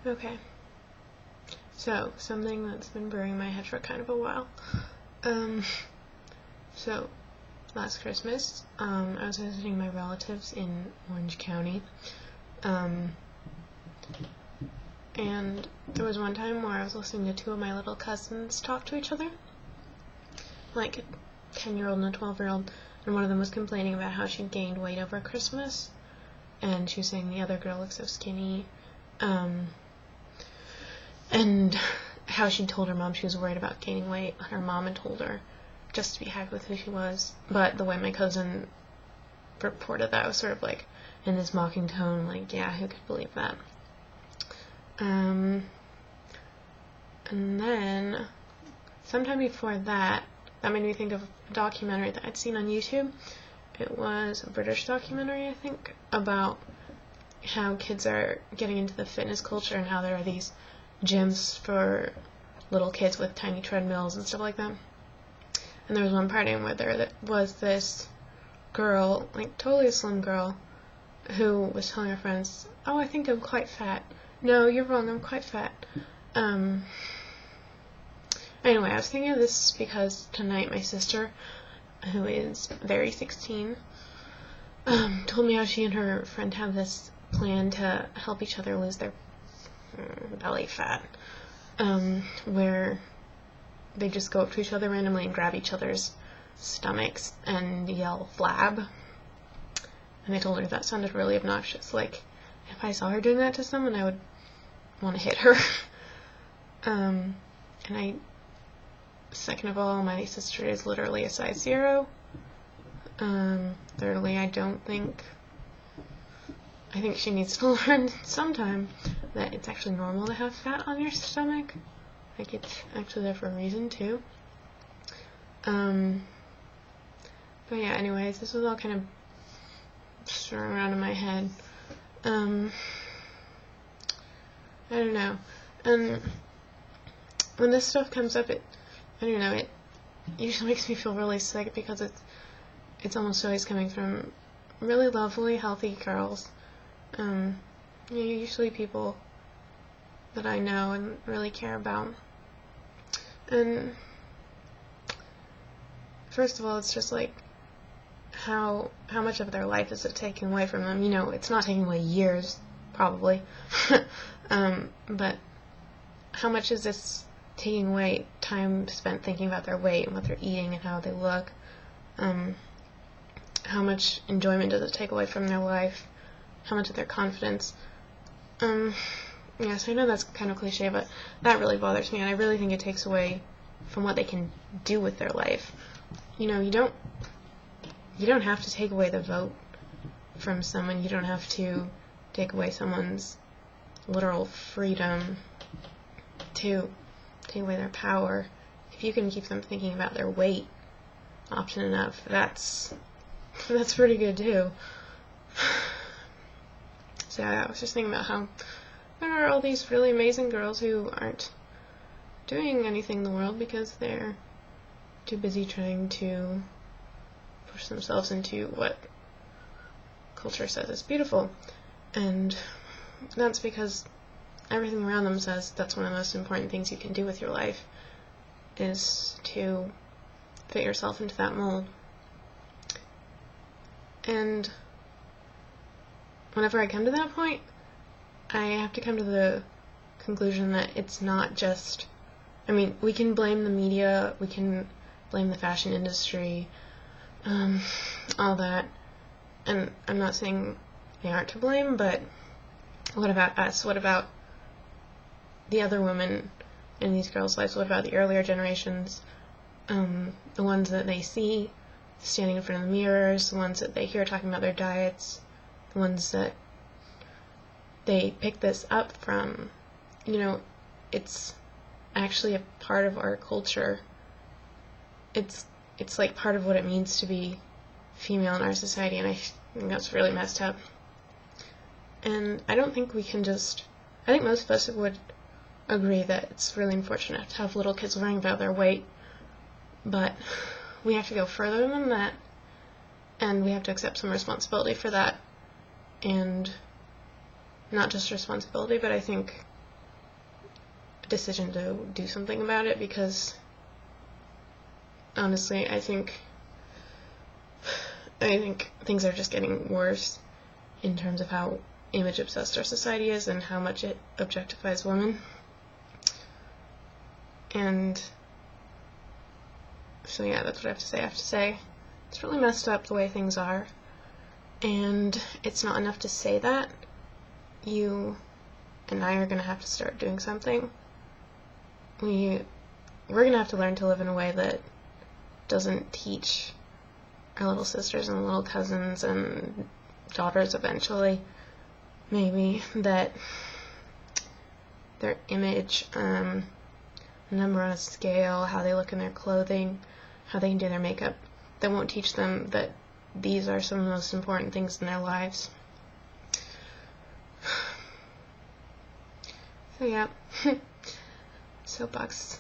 Okay. So, something that's been brewing in my head for kind of a while. So, last Christmas, I was visiting my relatives in Orange County. And there was one time where I was listening to two of my little cousins talk to each other. Like a 10-year-old and a 12-year-old. And one of them was complaining about how she gained weight over Christmas. And she was saying the other girl looked so skinny. And how she told her mom she was worried about gaining weight. Her mom had told her just to be happy with who she was. But the way my cousin reported that was sort of like in this mocking tone, like, yeah, who could believe that? And then, sometime before that made me think of a documentary that I'd seen on YouTube. It was a British documentary, I think, about how kids are getting into the fitness culture and how there are these gyms for little kids with tiny treadmills and stuff like that. And there was one part in where there was this girl, like totally a slim girl, who was telling her friends, "Oh, I think I'm quite fat." "No, you're wrong, I'm quite fat." Anyway, I was thinking of this because tonight my sister, who is very 16, told me how she and her friend have this plan to help each other lose their belly fat, where they just go up to each other randomly and grab each other's stomachs and yell "flab." And I told her that sounded really obnoxious. Like, if I saw her doing that to someone, I would want to hit her. Second of all, my sister is literally a size 0. Thirdly, I think she needs to learn sometime that it's actually normal to have fat on your stomach. Like, it's actually there for a reason, too. But yeah, anyways, this was all kind of swirling around in my head. I don't know. When this stuff comes up, it usually makes me feel really sick because it's almost always coming from really lovely, healthy girls. Usually people that I know and really care about. And first of all, it's just like how much of their life is it taking away from them? It's not taking away years, probably, but how much is this taking away time spent thinking about their weight and what they're eating and how they look? How much enjoyment does it take away from their life? How much of their confidence? Yes, I know that's kind of cliche, but that really bothers me, and I really think it takes away from what they can do with their life. You don't have to take away the vote from someone. You don't have to take away someone's literal freedom to take away their power. If you can keep them thinking about their weight often enough, that's pretty good too. So I was just thinking about how there are all these really amazing girls who aren't doing anything in the world because they're too busy trying to push themselves into what culture says is beautiful. And that's because everything around them says that's one of the most important things you can do with your life, is to fit yourself into that mold. And whenever I come to that point, I have to come to the conclusion that it's not just, we can blame the media, we can blame the fashion industry, all that, and I'm not saying they aren't to blame, but what about us? What about the other women in these girls' lives? What about the earlier generations? The ones that they see standing in front of the mirrors, the ones that they hear talking about their diets, the ones that they pick this up from. It's actually a part of our culture. It's like part of what it means to be female in our society, and I think that's really messed up. And I don't think we can I think most of us would agree that it's really unfortunate to have little kids worrying about their weight, but we have to go further than that, and we have to accept some responsibility for that. And not just responsibility, but I think decision to do something about it, because honestly, I think things are just getting worse in terms of how image obsessed our society is and how much it objectifies women. And so yeah, that's what I have to say. I have to say it's really messed up the way things are, and it's not enough to say that. You and I are going to have to start doing something. We're going to have to learn to live in a way that doesn't teach our little sisters and little cousins and daughters eventually, maybe, that their image, number on a scale, how they look in their clothing, how they can do their makeup, that won't teach them that these are some of the most important things in their lives. So yeah, soapbox.